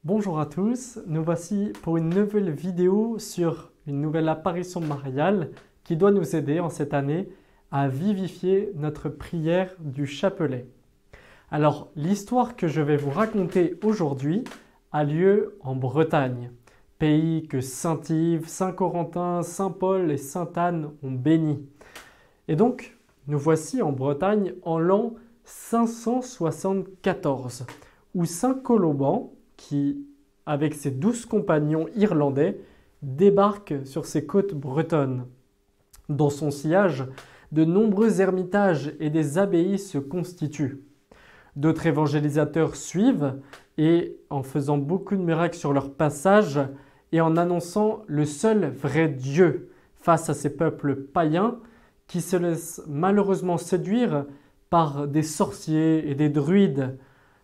Bonjour à tous, nous voici pour une nouvelle vidéo sur une nouvelle apparition mariale qui doit nous aider en cette année à vivifier notre prière du chapelet. Alors, l'histoire que je vais vous raconter aujourd'hui a lieu en Bretagne, pays que saint Yves, saint Corentin, saint Paul et sainte Anne ont béni. Et donc, nous voici en Bretagne en l'an 574, où saint Colomban, qui, avec ses 12 compagnons irlandais, débarque sur ces côtes bretonnes. Dans son sillage, de nombreux ermitages et des abbayes se constituent. D'autres évangélisateurs suivent et, en faisant beaucoup de miracles sur leur passage et en annonçant le seul vrai Dieu face à ces peuples païens qui se laissent malheureusement séduire par des sorciers et des druides.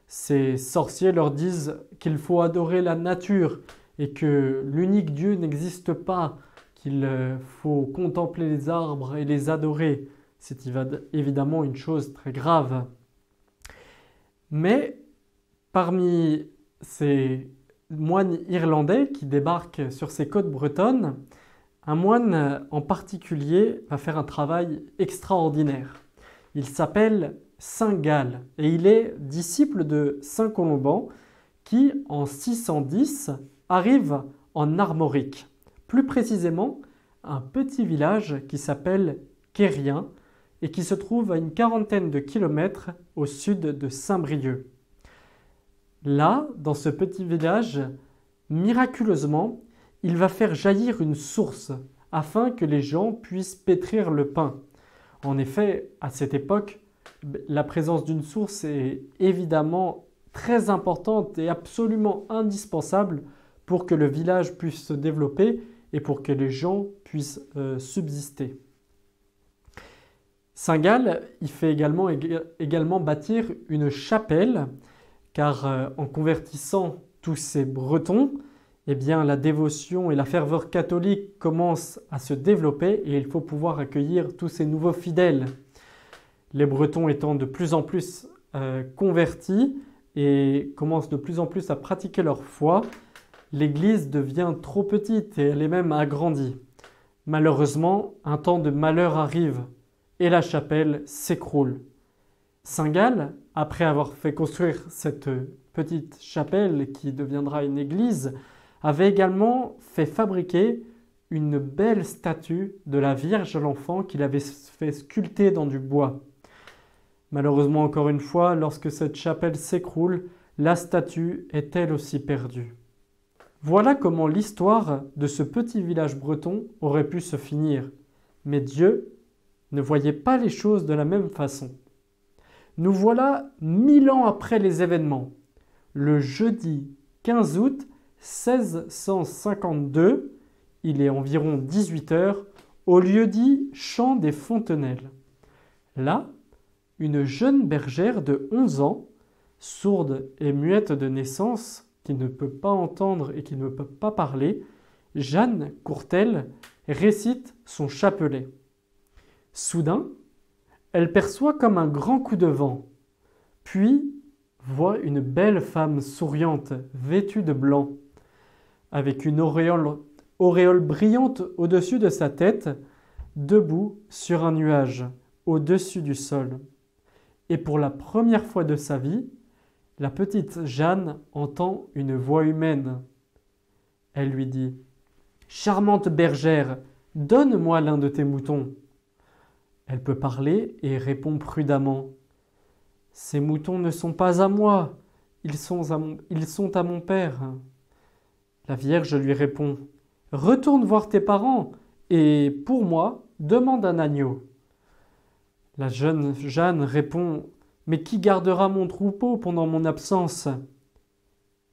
Ces sorciers leur disent qu'il faut adorer la nature et que l'unique Dieu n'existe pas, qu'il faut contempler les arbres et les adorer. C'est évidemment une chose très grave. Mais parmi ces moines irlandais qui débarquent sur ces côtes bretonnes, un moine en particulier va faire un travail extraordinaire. Il s'appelle saint Gall et il est disciple de saint Colomban qui, en 610, arrive en Armorique, plus précisément un petit village qui s'appelle Quérien et qui se trouve à une quarantaine de kilomètres au sud de Saint-Brieuc. Là, dans ce petit village, miraculeusement, il va faire jaillir une source afin que les gens puissent pétrir le pain. En effet, à cette époque, la présence d'une source est évidemment très importante et absolument indispensable pour que le village puisse se développer et pour que les gens puissent subsister. Saint Gall, il fait également bâtir une chapelle, car en convertissant tous ces Bretons, eh bien, la dévotion et la ferveur catholique commencent à se développer et il faut pouvoir accueillir tous ces nouveaux fidèles. Les Bretons étant de plus en plus convertis et commencent de plus en plus à pratiquer leur foi, l'Église devient trop petite et elle est même agrandie. Malheureusement, un temps de malheur arrive et la chapelle s'écroule. Saint Gall, après avoir fait construire cette petite chapelle qui deviendra une église, avait également fait fabriquer une belle statue de la Vierge à l'enfant qu'il avait fait sculpter dans du bois. Malheureusement, encore une fois, lorsque cette chapelle s'écroule, la statue est elle aussi perdue. Voilà comment l'histoire de ce petit village breton aurait pu se finir. Mais Dieu ne voyait pas les choses de la même façon. Nous voilà 1000 ans après les événements. Le jeudi 15 août 1652, il est environ 18 heures, au lieu-dit Champ des Fontenelles. Là, une jeune bergère de 11 ans, sourde et muette de naissance, qui ne peut pas entendre et qui ne peut pas parler, Jeanne Courtel récite son chapelet. Soudain, elle perçoit comme un grand coup de vent, puis voit une belle femme souriante, vêtue de blanc, avec une auréole brillante au-dessus de sa tête, debout sur un nuage, au-dessus du sol. Et pour la première fois de sa vie, la petite Jeanne entend une voix humaine. Elle lui dit « Charmante bergère, donne-moi l'un de tes moutons. » Elle peut parler et répond prudemment « Ces moutons ne sont pas à moi, ils sont à mon père. » La Vierge lui répond « Retourne voir tes parents et, pour moi, demande un agneau. » La jeune Jeanne répond « Mais qui gardera mon troupeau pendant mon absence ?»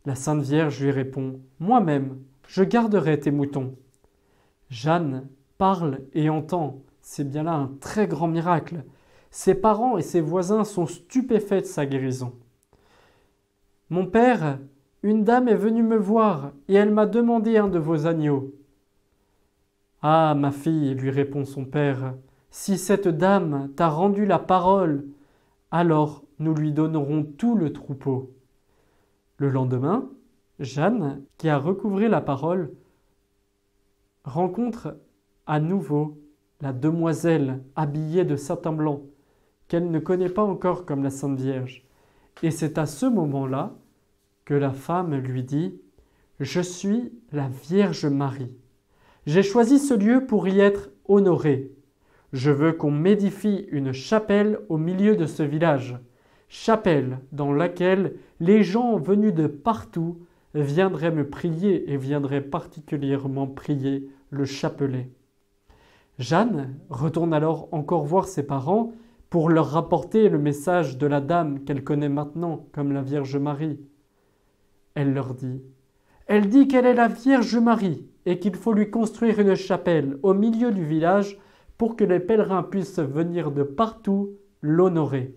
La Sainte Vierge lui répond « Moi-même, je garderai tes moutons. » Jeanne parle et entend. C'est bien là un très grand miracle. Ses parents et ses voisins sont stupéfaits de sa guérison. « Mon père, une dame est venue me voir et elle m'a demandé un de vos agneaux. »« Ah, ma fille, lui répond son père, si cette dame t'a rendu la parole, alors nous lui donnerons tout le troupeau. » Le lendemain, Jeanne, qui a recouvré la parole, rencontre à nouveau la demoiselle habillée de satin blanc, qu'elle ne connaît pas encore comme la Sainte Vierge. Et c'est à ce moment-là que la femme lui dit « Je suis la Vierge Marie. J'ai choisi ce lieu pour y être honorée. Je veux qu'on m'édifie une chapelle au milieu de ce village, chapelle dans laquelle les gens venus de partout viendraient me prier et viendraient particulièrement prier le chapelet. » Jeanne retourne alors encore voir ses parents pour leur rapporter le message de la dame qu'elle connaît maintenant comme la Vierge Marie. Elle leur dit « Elle dit qu'elle est la Vierge Marie et qu'il faut lui construire une chapelle au milieu du village pour que les pèlerins puissent venir de partout l'honorer. »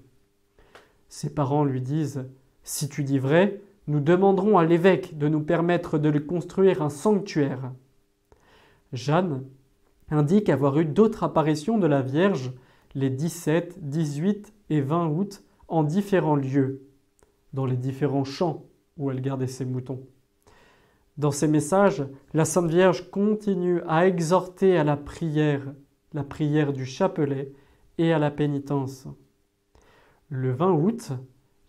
Ses parents lui disent « Si tu dis vrai, nous demanderons à l'évêque de nous permettre de lui construire un sanctuaire. » Jeanne indique avoir eu d'autres apparitions de la Vierge les 17, 18 et 20 août en différents lieux, dans les différents champs où elle gardait ses moutons. Dans ses messages, la Sainte Vierge continue à exhorter à la prière du chapelet et à la pénitence. Le 20 août,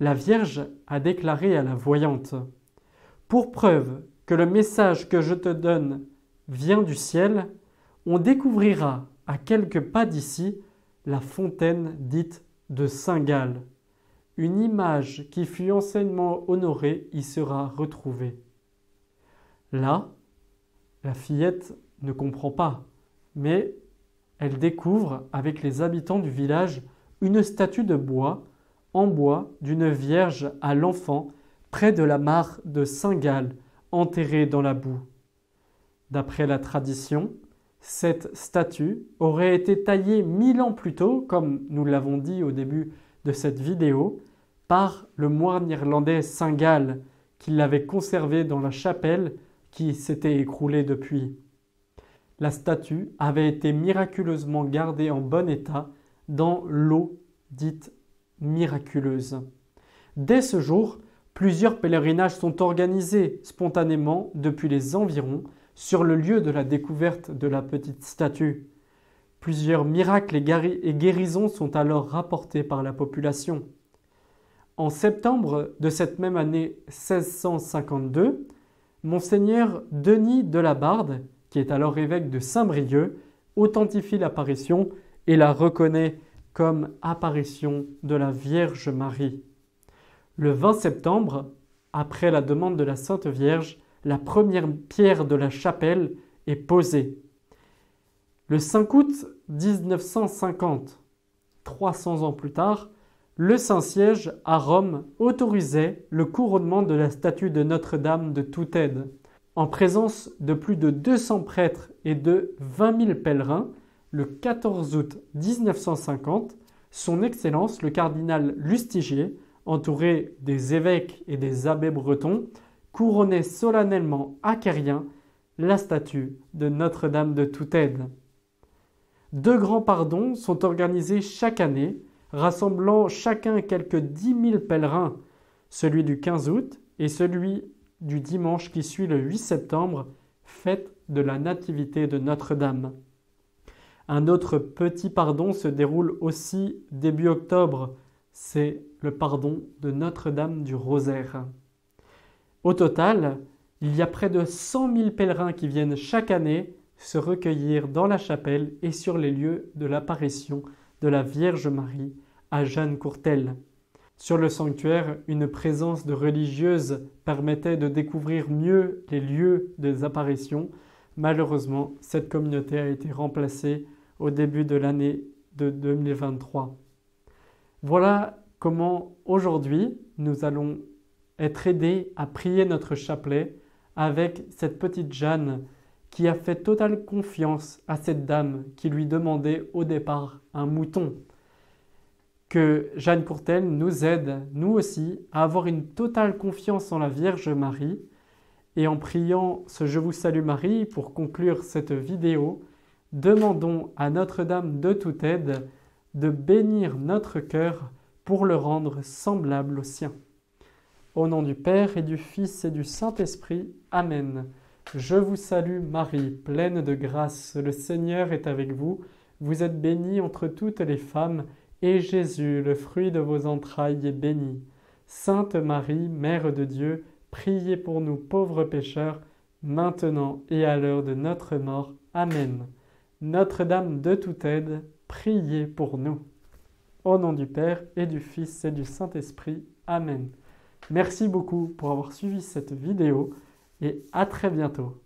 la Vierge a déclaré à la voyante « Pour preuve que le message que je te donne vient du ciel, on découvrira à quelques pas d'ici la fontaine dite de Saint-Gall. Une image qui fut anciennement honorée y sera retrouvée. » Là, la fillette ne comprend pas, mais elle découvre avec les habitants du village une statue de bois, en bois, d'une Vierge à l'enfant près de la mare de Saint-Gall, enterrée dans la boue. D'après la tradition, cette statue aurait été taillée 1000 ans plus tôt, comme nous l'avons dit au début de cette vidéo, par le moine irlandais Saint-Gall, qui l'avait conservée dans la chapelle qui s'était écroulée depuis. La statue avait été miraculeusement gardée en bon état dans l'eau dite miraculeuse. Dès ce jour, plusieurs pèlerinages sont organisés spontanément depuis les environs sur le lieu de la découverte de la petite statue. Plusieurs miracles et guérisons sont alors rapportés par la population. En septembre de cette même année 1652, Monseigneur Denis de la Barde, qui est alors évêque de Saint-Brieuc, authentifie l'apparition et la reconnaît comme apparition de la Vierge Marie. Le 20 septembre, après la demande de la Sainte Vierge, la première pierre de la chapelle est posée. Le 5 août 1950, 300 ans plus tard, le Saint-Siège à Rome autorisait le couronnement de la statue de Notre-Dame de Toute-Aide. En présence de plus de 200 prêtres et de 20 000 pèlerins, le 14 août 1950, son Excellence le cardinal Lustiger, entouré des évêques et des abbés bretons, couronnait solennellement à Quérien la statue de Notre-Dame de Toute-Aide. 2 grands pardons sont organisés chaque année, rassemblant chacun quelques 10 000 pèlerins, celui du 15 août et celui du dimanche qui suit le 8 septembre, fête de la Nativité de Notre-Dame. Un autre petit pardon se déroule aussi début octobre, c'est le pardon de Notre-Dame du Rosaire. Au total, il y a près de 100 000 pèlerins qui viennent chaque année se recueillir dans la chapelle et sur les lieux de l'apparition de la Vierge Marie à Jeanne Courtel. Sur le sanctuaire, une présence de religieuses permettait de découvrir mieux les lieux des apparitions. Malheureusement, cette communauté a été remplacée au début de l'année de 2023. Voilà comment aujourd'hui nous allons être aidés à prier notre chapelet avec cette petite Jeanne qui a fait totale confiance à cette dame qui lui demandait au départ un mouton. Que Jeanne Courtel nous aide, nous aussi, à avoir une totale confiance en la Vierge Marie. Et en priant ce Je vous salue Marie pour conclure cette vidéo, demandons à Notre-Dame de Toute-Aide de bénir notre cœur pour le rendre semblable au sien. Au nom du Père et du Fils et du Saint-Esprit. Amen. Je vous salue Marie, pleine de grâce, le Seigneur est avec vous. Vous êtes bénie entre toutes les femmes, et Jésus, le fruit de vos entrailles, est béni. Sainte Marie, Mère de Dieu, priez pour nous pauvres pécheurs, maintenant et à l'heure de notre mort. Amen. Notre-Dame de toute aide, priez pour nous. Au nom du Père et du Fils et du Saint-Esprit. Amen. Merci beaucoup pour avoir suivi cette vidéo et à très bientôt.